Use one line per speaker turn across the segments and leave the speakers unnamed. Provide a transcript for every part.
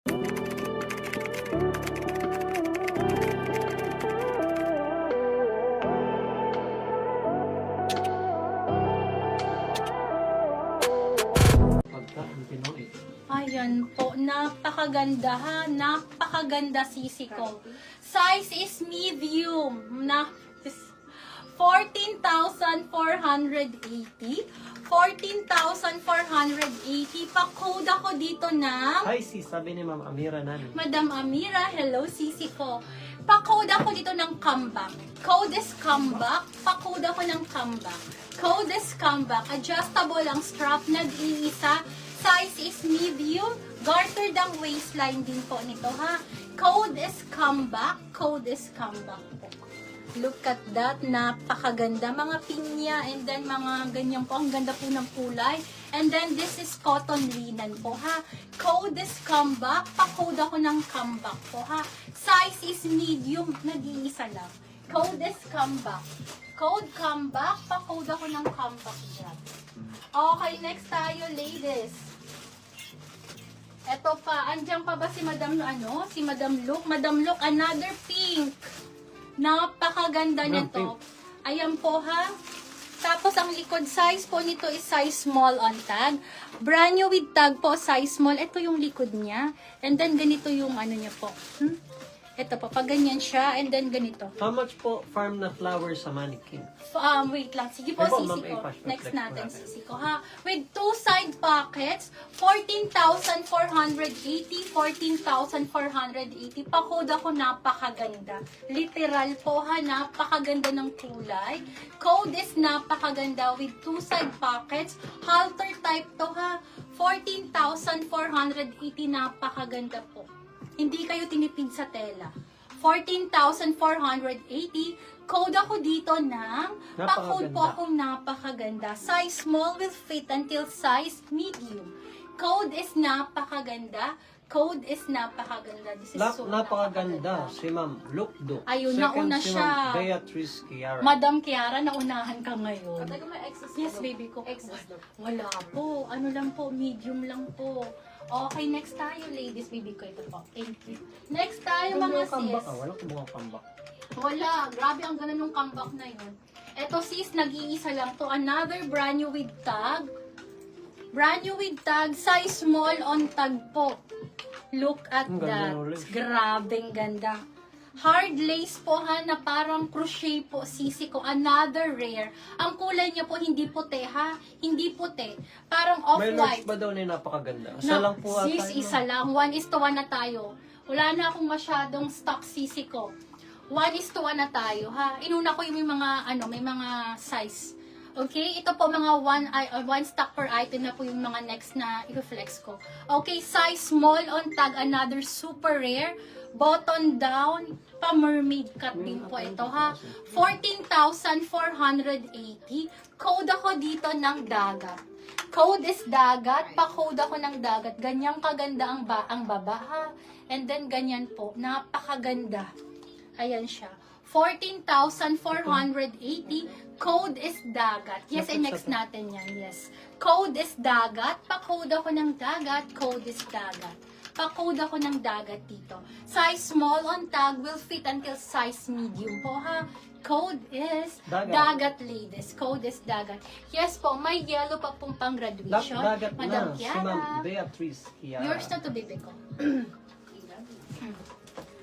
Ayan po, napakaganda ha, napakaganda sisi ko. Size is medium, na 14,480. 14,480. Pa-code ako dito ng...
Hi sis, sabi ni Ma'am Amira namin.
Madam Amira, hello sisi ko. Pa-code ako dito ng comeback. Code is comeback. Pa-code ako ng comeback. Code is comeback. Adjustable ang strap, nag-iisa. Size is medium. Gartered ang waistline din po nito ha. Code is comeback. Code is comeback po. Look at that. Napakaganda. Mga pinya and then mga ganyan po. Ang ganda po ng kulay. And then this is cotton linen po ha. Code is comeback. Pa-code ako ng comeback po ha. Size is medium. Nag-iisa lang. Code is comeback. Code comeback. Pa-code ako ng comeback dyan. Okay, next tayo ladies. Eto pa, andyan pa ba si Madam Si Madam Look? Madam Look, another pink. Napakaganda nito. Ayan po ha. Tapos ang likod size po nito is size small on tag. Brand new with tag po, size small. Ito yung likod niya. And then ganito yung ano niya po. Ito po, pag ganyan siya. And then ganito.
How much po farm na flowers sa mannequin?
Wait lang. Sige po,
Ay po,
sisi
ma'am,
ko.
i-flash
Next
reflect
natin,
po natin.
sisi ko ha. With two side pockets, 14,480, 14,480. Pa-code ako, napakaganda. Literal po ha, napakaganda ng kulay. Code is napakaganda with two side pockets. Halter type to ha. 14,480, napakaganda po. Hindi kayo tinipid sa tela. 14,480. Code ako dito ng pa-code po akong napakaganda. Size small will fit until size medium. Code is napakaganda. Code is napakaganda. This is so
Napakaganda. Si Ma'am Lukdo.
Ayun,
Second,
nauna
si
siya.
Ma'am Beatrice Kiara.
Madam Kiara, naunahan ka ngayon.
Excess
Yes, baby ko. Wala po. Ano lang po, medium lang po. Okay, next tayo, ladies. Baby ko, ito po. Thank you. Next tayo, mga sis.
Wala ko mga comeback.
Wala. Grabe, ang ganda nung comeback na yun. Ito, sis, nag-iisa lang to. Another brand new with tag. Brand new with tag. Size small on tag po. Look at
Ang ganda
that.
ng lace.
Grabeng ganda. Hard lace po ha, na parang crochet po, sisi ko. Another rare. Ang kulay niya po, hindi puti ha. Hindi puti. Parang
May
off-white.
large ba daw na napakaganda? Isa lang po ata.
Sis, isa lang. 1:1 na tayo. Wala na akong masyadong stock, sisi ko. 1:1 na tayo ha. Inuna ko yung may mga size. Okay, ito po mga one stock per item na po yung mga next na i-flex ko. Okay, size small on tag, another super rare. Button down, pa-mermaid cut din po ito ha. 14,480. Code ako dito ng dagat. Code is dagat, pa-code ako ng dagat. Ganyang kaganda ang baba ha. And then ganyan po, napakaganda. Ayan siya. 14,480. Code is dagat. Yes, and next natin yan. Yes. Code is dagat. Pa-code ako ng dagat. Code is dagat. Pa-code ako ng dagat dito. Size small on tag will fit until size medium po ha. Code is dagat, ladies. Code is dagat. Yes po, may yellow pa pong pang graduation.
Dagat
Madam
na. Si
Kiara.
Ma'am Beatrice Kiara.
Yours na to, baby ko.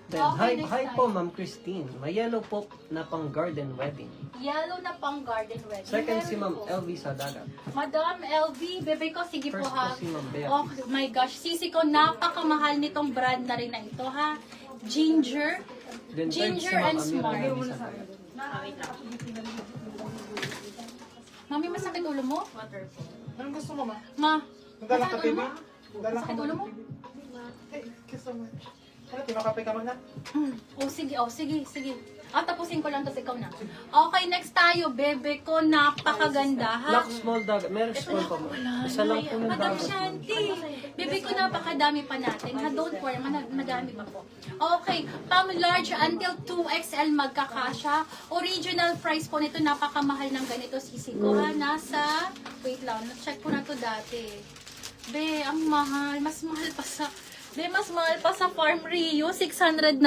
Then,
Okay, next
hi
tayo.
po, Ma'am Christine. May yellow po na pang garden wedding.
Yellow na pang garden wedding.
Second, si
Meron
Ma'am
po.
LV sa dagat.
Madam LV, bebe ko, sige
First
po ha.
po si Ma'am Bea.
Oh my gosh, sisi ko, napakamahal nitong brand na rin na ito ha. Ginger.
Then, third, si
Ginger
Ma'am
and
Amira
smart.
Nabi sa dagat.
Mami, masakit ulo mo?
Anong gusto mo, ma?
Ma,
Magalang
masakit
kape
ulo
ba?
mo?
Magalang
Masakit ulo mo?
Hey, thank you so much. Ano, tinakape ka muna?
Sige. Tapusin ko lang, tapos ikaw na. Okay, next tayo, bebe ko, napakaganda ha.
Black small dagat. Meron small pa mo. Isa lang po yung
Madam
dagat.
Shanti, bebe ko, napakadami pa natin. Ha, don't worry, madami pa po. Okay, pang large until 2XL magkakasya. Original price po nito, napakamahal ng ganito, sisi ko ha. Nasa, wait lang, check ko na to dati. Be, ang mahal, mas mahal pa sa Di, mas mahal pa sa Farm Rio. $699.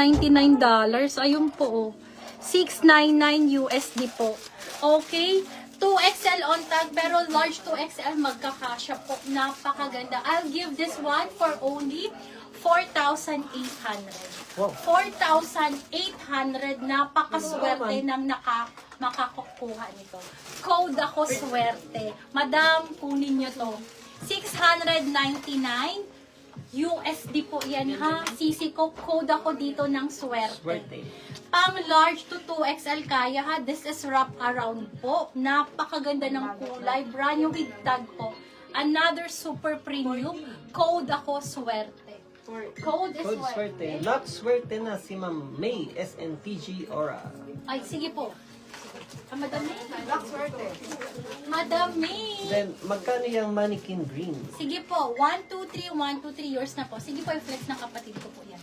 Ayun po, oh. $699 USD po. Okay? 2XL on tag, pero large 2XL magkakasya po. Napakaganda. I'll give this one for only 4,800.
Wow.
4,800. Napakaswerte ng makakukuha nito. Code ako swerte. Madam, kunin nyo to. 699 USD po yan ha. Sisi ko, code ako dito ng swerte.
Swerte.
Pang large to 2XL kaya ha. This is wrap around po. Napakaganda ng kulay. Brand new with tag po. Another super premium. Code ako swerte. Code is
Code
swerte.
swerte. Lot swerte na si Ma'am May SNTG Aura.
Ay, sige po. Madam May.
Swerte.
Madam May.
Then, magkano yung mannequin green?
Sige po. 1, 2, 3. 1, 2, 3 yours na po. Sige po, i-flex ng kapatid ko po yan.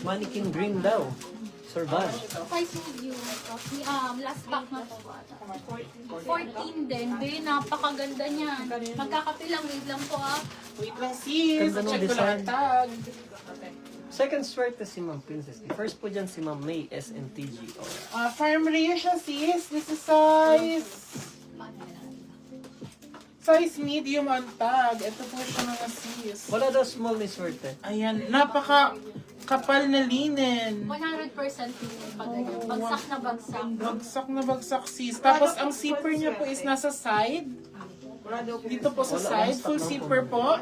Mannequin green daw. Sir Van.
Size medium. Last pack na to. 14 din. Be, napakaganda niyan. Magkakapilang wait lang po ah.
Wait lang sis.
Ganda ng
Check ko lang ang
design.
tag.
Second swerte si Ma'am Princess. First po dyan si Ma'am May SNTG Aura.
Farm Rio siya sis. This is size medium ang tag. Ito po siya mga sis.
Wala daw small ni swerte.
Ayan, napaka kapal na linen.
100% linen pag ganyan. Bagsak na bagsak.
Bagsak na bagsak sis. Tapos ang zipper niya po is nasa side. Dito po sa side. Full zipper po.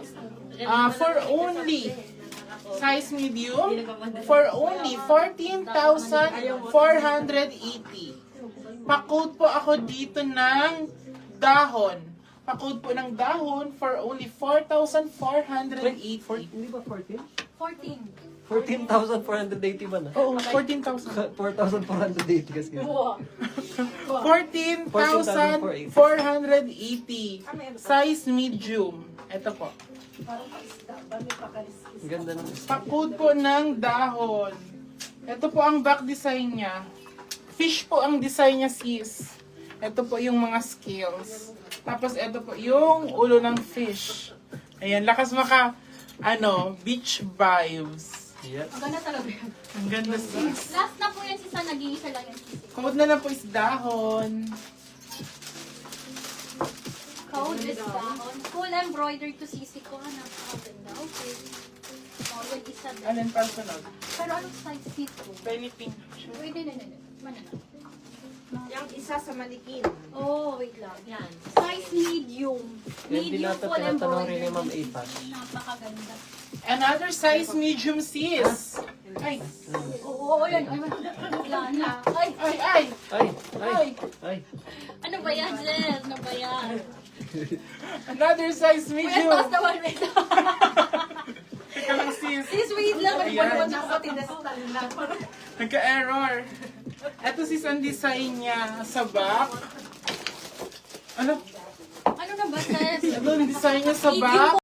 For only size medium. For only 14,480. Pa-code po ako dito ng dahon. Pa-code po ng dahon for only 4,480.
Hindi ba 14?
14.
14,480 ba na?
Oo, 14,000.
4,480 kasi.
Wow.
14,480. Size medium. Ito po.
Ang ganda ng
Pa-code po ng dahon. Ito po ang back design niya. Fish po ang design niya sis. Ito po yung mga scales. Tapos ito po yung ulo ng fish. Ayan, lakas beach vibes.
Yeah.
Ang ganda talaga yan.
Ang ganda sis.
Last na po yan si Sa, nag-iisa lang yan si Sa.
Code na lang po is dahon.
Code is down. Full embroidered to sisi ko. Napakaganda. Okay. Oh, yan isa din.
Alin pa sunod?
Pero anong size nito?
Tiny pink.
Wait, no. Manila.
Yung isa sa manikin.
Oh, wait lang. Yan. Size medium.
Yan din
Medium
natin
full
tinatanong rin ni
embroidered.
Ma'am Apash.
Napakaganda.
Another size medium sis. Ay,
Oo, yan. Ay, wala na. Ay,
ay, ay.
Ay! Ay! Ay!
ano ba yan, Jess? Ano ba yan?
Another size
Wait,
medium.
taas naman. Wait lang.
Teka lang sis.
Sis, wait lang.
Ayan.
Nakatinestan lang.
Nagka-error. Ito sis ang design niya sa back. Ano?
Ano na ba, Jess?
Ito ang design niya sa
Medium
back.